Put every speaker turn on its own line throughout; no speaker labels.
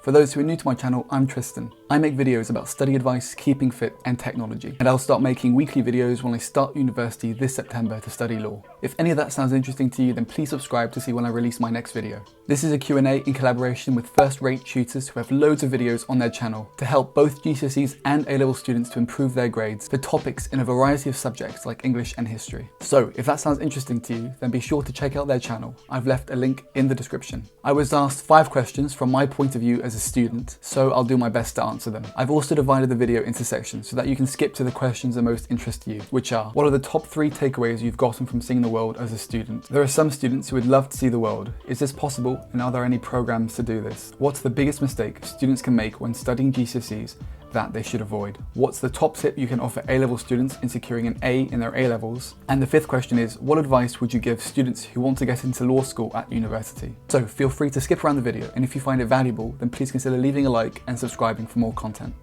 For those who are new to my channel, I'm Tristan. I make videos about study advice, keeping fit, and technology. And I'll start making weekly videos when I start university this September to study law. If any of that sounds interesting to you, then please subscribe to see when I release my next video. This is a Q&A in collaboration with First Rate Tutors, who have loads of videos on their channel to help both GCSEs and A-level students to improve their grades for topics in a variety of subjects like English and history. So if that sounds interesting to you, then be sure to check out their channel. I've left a link in the description. I was asked 5 questions from my point of view as a student, so I'll do my best to answer them. I've also divided the video into sections so that you can skip to the questions that most interest you, which are: what are the top 3 takeaways you've gotten from seeing the world as a student? There are some students who would love to see the world. Is this possible, and are there any programs to do this? What's the biggest mistake students can make when studying GCSEs that they should avoid? What's the top tip you can offer A-level students in securing an A in their A-levels? And the 5th question is, what advice would you give students who want to get into law school at university? So feel free to skip around the video, and if you find it valuable, then please consider leaving a like and subscribing for more content.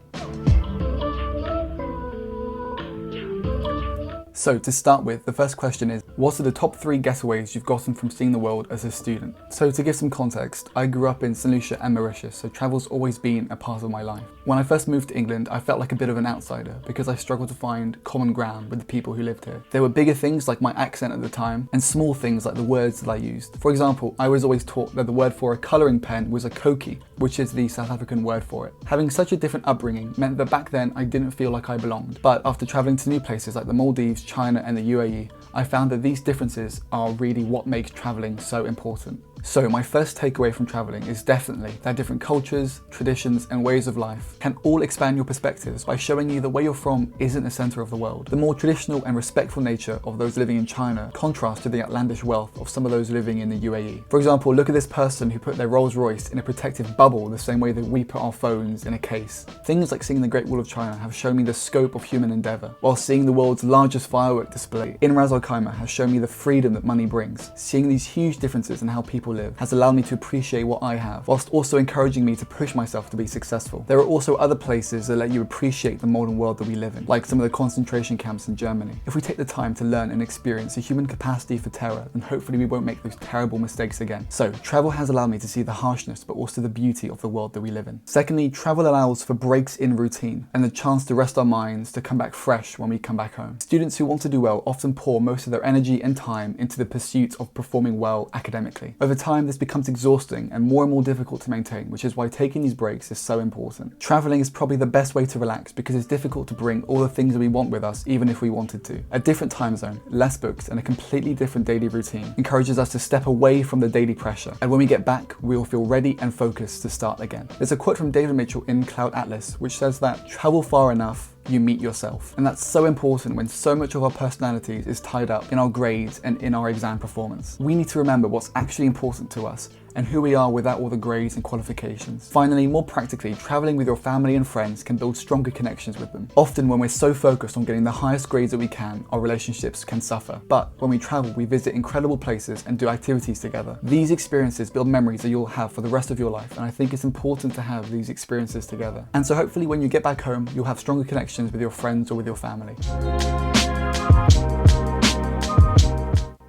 So to start with, the first question is, what are the top 3 getaways you've gotten from seeing the world as a student? So to give some context, I grew up in St Lucia and Mauritius, so travel's always been a part of my life. When I first moved to England, I felt like a bit of an outsider because I struggled to find common ground with the people who lived here. There were bigger things like my accent at the time, and small things like the words that I used. For example, I was always taught that the word for a colouring pen was a koki, which is the South African word for it. Having such a different upbringing meant that back then I didn't feel like I belonged. But after travelling to new places like the Maldives, China and the UAE, I found that these differences are really what makes travelling so important. So my first takeaway from travelling is definitely that different cultures, traditions and ways of life can all expand your perspectives by showing you that where you're from isn't the centre of the world. The more traditional and respectful nature of those living in China contrasts to the outlandish wealth of some of those living in the UAE. For example, look at this person who put their Rolls Royce in a protective bubble the same way that we put our phones in a case. Things like seeing the Great Wall of China have shown me the scope of human endeavour, while seeing the world's largest firework display in Ras Al Khaimah has shown me the freedom that money brings. Seeing these huge differences in how people live has allowed me to appreciate what I have, whilst also encouraging me to push myself to be successful. There are also other places that let you appreciate the modern world that we live in, like some of the concentration camps in Germany. If we take the time to learn and experience the human capacity for terror, then hopefully we won't make those terrible mistakes again. So travel has allowed me to see the harshness but also the beauty of the world that we live in. Secondly, travel allows for breaks in routine and the chance to rest our minds to come back fresh when we come back home. Students who want to do well often pour most of their energy and time into the pursuit of performing well academically. Over time, this becomes exhausting and more difficult to maintain, which is why taking these breaks is so important. Traveling is probably the best way to relax because it's difficult to bring all the things that we want with us even if we wanted to. A different time zone, less books and a completely different daily routine encourages us to step away from the daily pressure, and when we get back we will feel ready and focused to start again. There's a quote from David Mitchell in Cloud Atlas which says that travel far enough, you meet yourself. And that's so important when so much of our personalities is tied up in our grades and in our exam performance. We need to remember what's actually important to us and who we are without all the grades and qualifications. Finally, more practically, traveling with your family and friends can build stronger connections with them. Often when we're so focused on getting the highest grades that we can, our relationships can suffer. But when we travel, we visit incredible places and do activities together. These experiences build memories that you'll have for the rest of your life, and I think it's important to have these experiences together. And so hopefully when you get back home, you'll have stronger connections with your friends or with your family.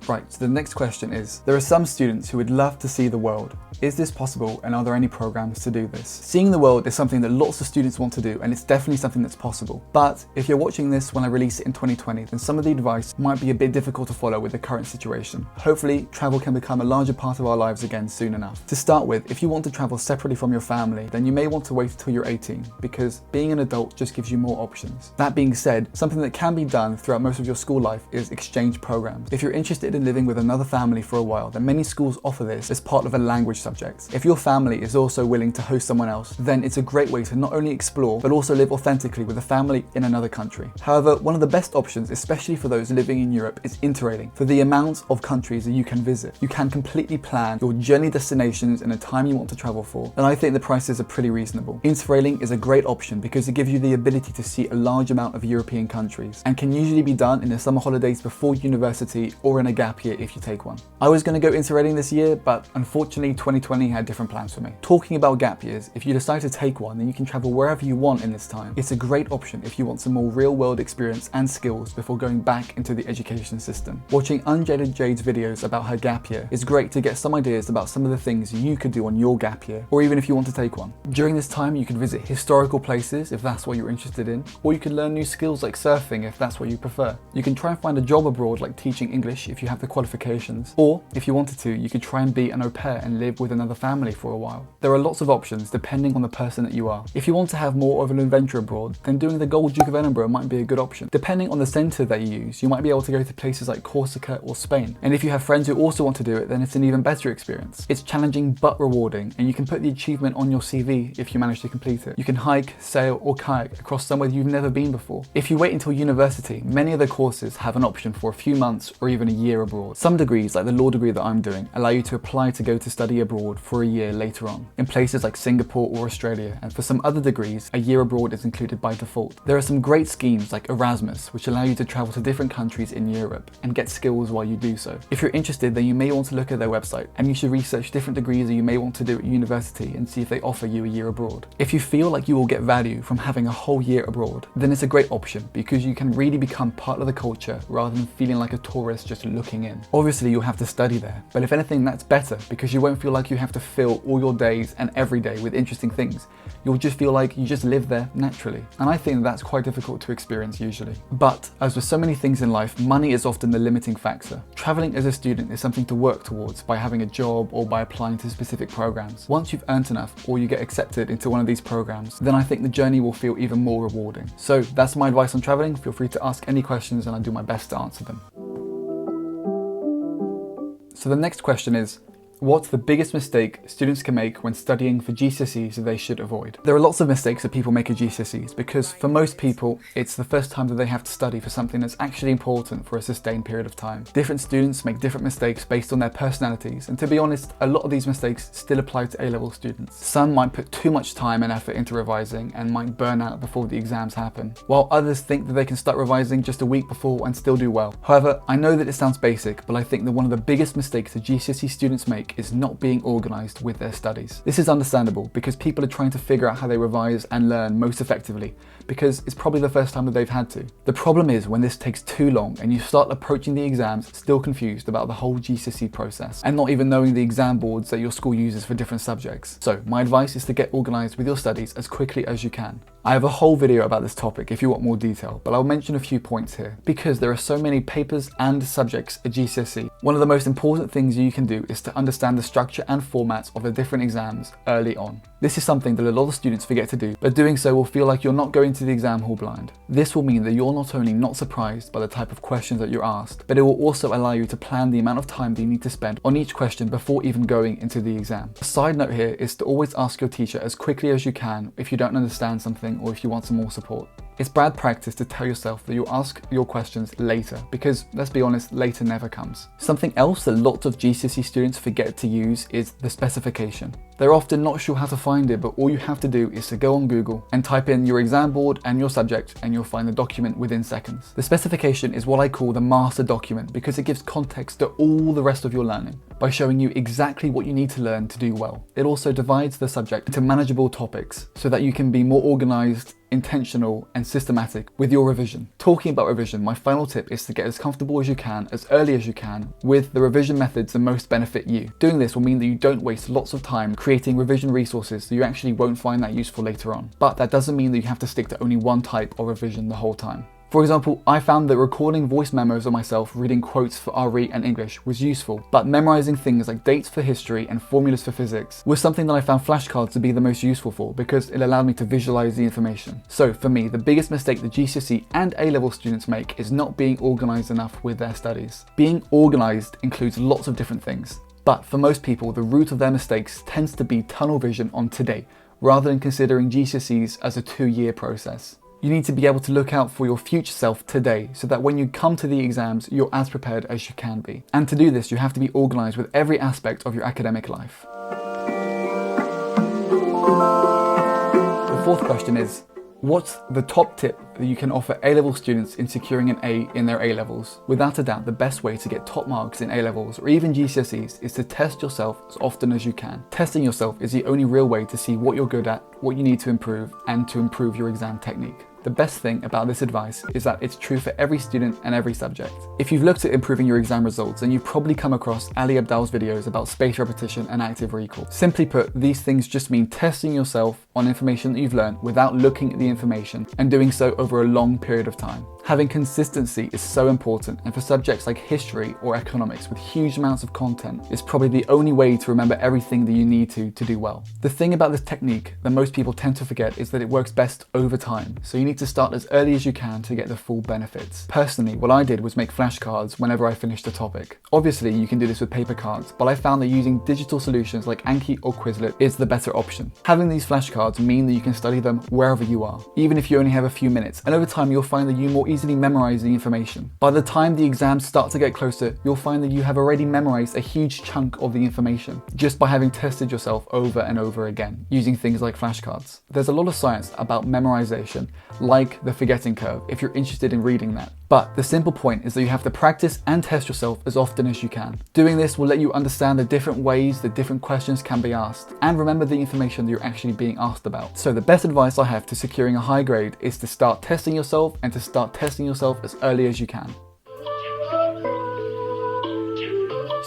Right, so the next question is, there are some students who would love to see the world. Is this possible, and are there any programs to do this? Seeing the world is something that lots of students want to do, and it's definitely something that's possible. But if you're watching this when I release it in 2020, then some of the advice might be a bit difficult to follow with the current situation. Hopefully, travel can become a larger part of our lives again soon enough. To start with, if you want to travel separately from your family, then you may want to wait until you're 18, because being an adult just gives you more options. That being said, something that can be done throughout most of your school life is exchange programs. If you're interested in living with another family for a while, then many schools offer this as part of a language subject. If your family is also willing to host someone else, then it's a great way to not only explore, but also live authentically with a family in another country. However, one of the best options, especially for those living in Europe, is interrailing. For the amount of countries that you can visit, you can completely plan your journey destinations and the time you want to travel for, and I think the prices are pretty reasonable. Interrailing is a great option because it gives you the ability to see a large amount of European countries, and can usually be done in the summer holidays before university or in a gap gap year if you take one. I was going to go into Reading this year, but unfortunately 2020 had different plans for me. Talking about gap years, if you decide to take one, then you can travel wherever you want in this time. It's a great option if you want some more real-world experience and skills before going back into the education system. Watching Unjaded Jade's videos about her gap year is great to get some ideas about some of the things you could do on your gap year, or even if you want to take one. During this time, you could visit historical places if that's what you're interested in, or you could learn new skills like surfing if that's what you prefer. You can try and find a job abroad like teaching English if you have the qualifications, or if you wanted to, you could try and be an au pair and live with another family for a while. There are lots of options depending on the person that you are. If you want to have more of an adventure abroad, then doing the Gold Duke of Edinburgh might be a good option. Depending on the centre that you use, you might be able to go to places like Corsica or Spain. And if you have friends who also want to do it, then it's an even better experience. It's challenging but rewarding, and you can put the achievement on your CV if you manage to complete it. You can hike, sail or kayak across somewhere you've never been before. If you wait until university, many of the courses have an option for a few months or even a year abroad. Some degrees, like the law degree that I'm doing, allow you to apply to go to study abroad for a year later on, in places like Singapore or Australia, and for some other degrees, a year abroad is included by default. There are some great schemes like Erasmus, which allow you to travel to different countries in Europe and get skills while you do so. If you're interested, then you may want to look at their website, and you should research different degrees that you may want to do at university and see if they offer you a year abroad. If you feel like you will get value from having a whole year abroad, then it's a great option because you can really become part of the culture rather than feeling like a tourist just looking in. Obviously, you'll have to study there, but if anything, that's better because you won't feel like you have to fill all your days and every day with interesting things. You'll just feel like you just live there naturally. And I think that's quite difficult to experience usually. But as with so many things in life, money is often the limiting factor. Traveling as a student is something to work towards by having a job or by applying to specific programs. Once you've earned enough or you get accepted into one of these programs, then I think the journey will feel even more rewarding. So that's my advice on traveling. Feel free to ask any questions and I'll do my best to answer them. So the next question is, what's the biggest mistake students can make when studying for GCSEs that they should avoid? There are lots of mistakes that people make at GCSEs because for most people, it's the first time that they have to study for something that's actually important for a sustained period of time. Different students make different mistakes based on their personalities, and to be honest, a lot of these mistakes still apply to A-level students. Some might put too much time and effort into revising and might burn out before the exams happen, while others think that they can start revising just a week before and still do well. However, I know that it sounds basic, but I think that one of the biggest mistakes that GCSE students make is not being organised with their studies. This is understandable because people are trying to figure out how they revise and learn most effectively because it's probably the first time that they've had to. The problem is when this takes too long and you start approaching the exams still confused about the whole GCSE process and not even knowing the exam boards that your school uses for different subjects. So my advice is to get organised with your studies as quickly as you can. I have a whole video about this topic if you want more detail, but I'll mention a few points here. Because there are so many papers and subjects at GCSE, one of the most important things you can do is to understand the structure and format of the different exams early on. This is something that a lot of students forget to do, but doing so will feel like you're not going to the exam hall blind. This will mean that you're not only not surprised by the type of questions that you're asked, but it will also allow you to plan the amount of time that you need to spend on each question before even going into the exam. A side note here is to always ask your teacher as quickly as you can if you don't understand something or if you want some more support. It's bad practice to tell yourself that you'll ask your questions later because, let's be honest, later never comes. Something else that lots of GCSE students forget to use is the specification. They're often not sure how to find it, but all you have to do is to go on Google and type in your exam board and your subject and you'll find the document within seconds. The specification is what I call the master document because it gives context to all the rest of your learning by showing you exactly what you need to learn to do well. It also divides the subject into manageable topics so that you can be more organised, intentional and systematic with your revision. Talking about revision, my final tip is to get as comfortable as you can, as early as you can, with the revision methods that most benefit you. Doing this will mean that you don't waste lots of time creating revision resources so you actually won't find that useful later on. But that doesn't mean that you have to stick to only one type of revision the whole time. For example, I found that recording voice memos of myself reading quotes for RE and English was useful, but memorizing things like dates for history and formulas for physics was something that I found flashcards to be the most useful for because it allowed me to visualize the information. So for me, the biggest mistake that GCSE and A-level students make is not being organized enough with their studies. Being organized includes lots of different things, but for most people, the root of their mistakes tends to be tunnel vision on today, rather than considering GCSEs as a 2-year process. You need to be able to look out for your future self today so that when you come to the exams, you're as prepared as you can be. And to do this, you have to be organised with every aspect of your academic life. The fourth question is, What's the top tip that you can offer A-level students in securing an A in their A-levels? Without a doubt, the best way to get top marks in A-levels or even GCSEs is to test yourself as often as you can. Testing yourself is the only real way to see what you're good at, what you need to improve, and to improve your exam technique. The best thing about this advice is that it's true for every student and every subject. If you've looked at improving your exam results, then you've probably come across Ali Abdal's videos about spaced repetition and active recall. Simply put, these things just mean testing yourself on information that you've learned without looking at the information and doing so over a long period of time. Having consistency is so important, and for subjects like history or economics with huge amounts of content, it's probably the only way to remember everything that you need to do well. The thing about this technique that most people tend to forget is that it works best over time, so you need to start as early as you can to get the full benefits. Personally, what I did was make flashcards whenever I finished a topic. Obviously, you can do this with paper cards, but I found that using digital solutions like Anki or Quizlet is the better option. Having these flashcards mean that you can study them wherever you are, even if you only have a few minutes, and over time you'll find that you more easily memorize the information. By the time the exams start to get closer, you'll find that you have already memorized a huge chunk of the information just by having tested yourself over and over again using things like flashcards. There's a lot of science about memorization, like the forgetting curve, if you're interested in reading that. But the simple point is that you have to practice and test yourself as often as you can. Doing this will let you understand the different ways that different questions can be asked and remember the information that you're actually being asked about. So the best advice I have to securing a high grade is to start testing yourself and to start testing yourself as early as you can.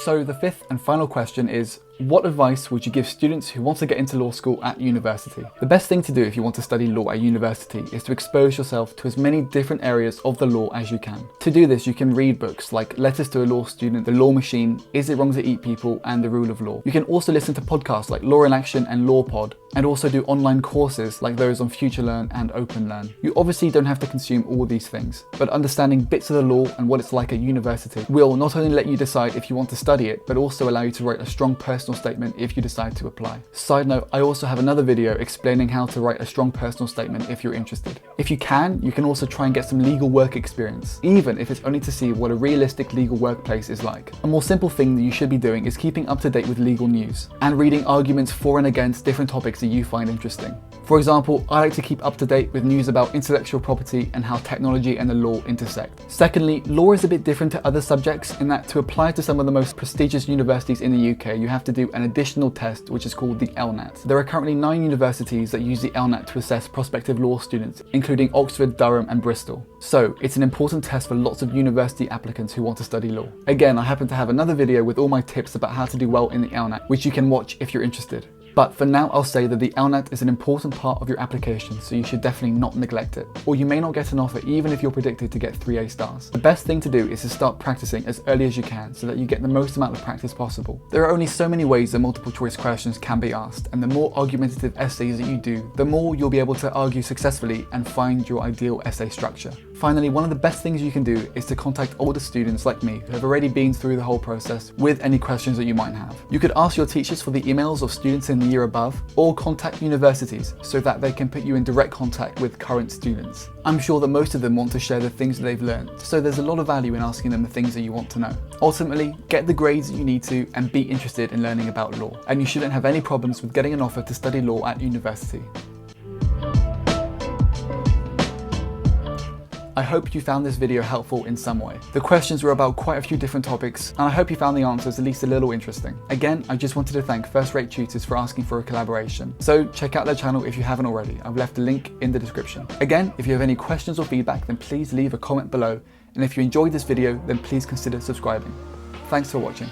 So the fifth and final question is, what advice would you give students who want to get into law school at university? The best thing to do if you want to study law at university is to expose yourself to as many different areas of the law as you can. To do this, you can read books like Letters to a Law Student, The Law Machine, Is It Wrong to Eat People, and The Rule of Law. You can also listen to podcasts like Law in Action and Law Pod, and also do online courses like those on FutureLearn and OpenLearn. You obviously don't have to consume all these things, but understanding bits of the law and what it's like at university will not only let you decide if you want to study it, but also allow you to write a strong personal statement if you decide to apply. Side note, I also have another video explaining how to write a strong personal statement if you're interested. If you can also try and get some legal work experience, even if it's only to see what a realistic legal workplace is like. A more simple thing that you should be doing is keeping up to date with legal news and reading arguments for and against different topics that you find interesting. For example, I like to keep up to date with news about intellectual property and how technology and the law intersect. Secondly, law is a bit different to other subjects in that to apply to some of the most prestigious universities in the UK, you have to do an additional test which is called the LNAT. There are currently 9 universities that use the LNAT to assess prospective law students, including Oxford, Durham and Bristol. So it's an important test for lots of university applicants who want to study law. Again, I happen to have another video with all my tips about how to do well in the LNAT, which you can watch if you're interested. But for now, I'll say that the LNAT is an important part of your application, so you should definitely not neglect it. Or you may not get an offer even if you're predicted to get 3 A stars. The best thing to do is to start practicing as early as you can so that you get the most amount of practice possible. There are only so many ways that multiple choice questions can be asked, and the more argumentative essays that you do, the more you'll be able to argue successfully and find your ideal essay structure. Finally, one of the best things you can do is to contact older students like me who have already been through the whole process with any questions that you might have. You could ask your teachers for the emails of students in the year above, or contact universities so that they can put you in direct contact with current students. I'm sure that most of them want to share the things that they've learned, so there's a lot of value in asking them the things that you want to know. Ultimately, get the grades that you need to and be interested in learning about law, and you shouldn't have any problems with getting an offer to study law at university. I hope you found this video helpful in some way. The questions were about quite a few different topics, and I hope you found the answers at least a little interesting. Again, I just wanted to thank First Rate Tutors for asking for a collaboration. So check out their channel if you haven't already. I've left a link in the description. Again, if you have any questions or feedback, then please leave a comment below. And if you enjoyed this video, then please consider subscribing. Thanks for watching.